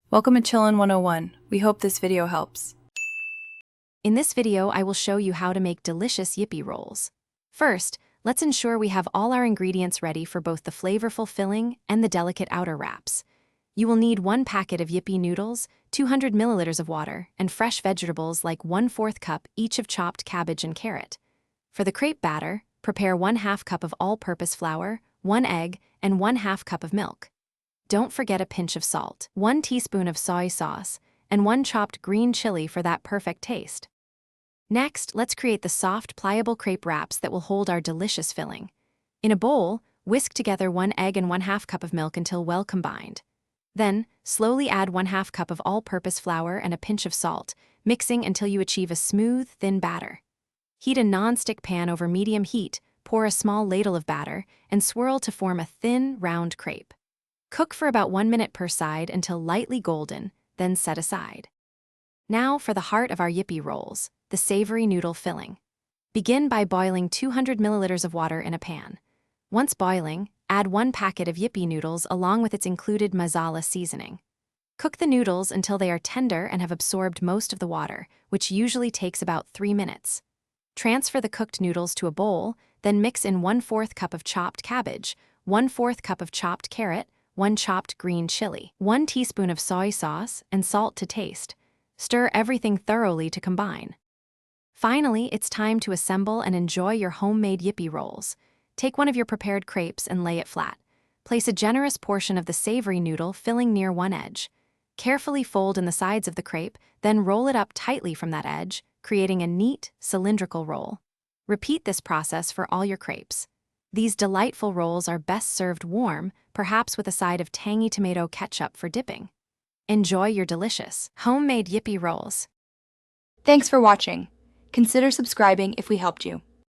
Welcome to Chillin' 101. We hope this video helps. In this video, I will show you how to make delicious Yippee rolls. First, let's ensure we have all our ingredients ready for both the flavorful filling and the delicate outer wraps. You will need 1 packet of Yippee noodles, 200 milliliters of water, and fresh vegetables like 1/4 cup each of chopped cabbage and carrot. For the crepe batter, prepare 1/2 cup of all-purpose flour, 1 egg, and 1/2 cup of milk. Don't forget a pinch of salt, 1 teaspoon of soy sauce, and 1 chopped green chili for that perfect taste. Next, let's create the soft, pliable crepe wraps that will hold our delicious filling. In a bowl, whisk together 1 egg and 1/2 cup of milk until well combined. Then, slowly add 1/2 cup of all-purpose flour and a pinch of salt, mixing until you achieve a smooth, thin batter. Heat a non-stick pan over medium heat, pour a small ladle of batter, and swirl to form a thin, round crepe. Cook for about 1 minute per side until lightly golden, then set aside. Now for the heart of our Yippee rolls, the savory noodle filling. Begin by boiling 200 milliliters of water in a pan. Once boiling, add 1 packet of Yippee noodles along with its included masala seasoning. Cook the noodles until they are tender and have absorbed most of the water, which usually takes about 3 minutes. Transfer the cooked noodles to a bowl, then mix in 1/4 cup of chopped cabbage, 1/4 cup of chopped carrot, 1 chopped green chili, 1 teaspoon of soy sauce, and salt to taste. Stir everything thoroughly to combine. Finally, it's time to assemble and enjoy your homemade Yippee rolls. Take one of your prepared crepes and lay it flat. Place a generous portion of the savory noodle filling near one edge. Carefully fold in the sides of the crepe, then roll it up tightly from that edge, creating a neat, cylindrical roll. Repeat this process for all your crepes. These delightful rolls are best served warm, perhaps with a side of tangy tomato ketchup for dipping. Enjoy your delicious, homemade Yippee rolls. Thanks for watching. Consider subscribing if we helped you.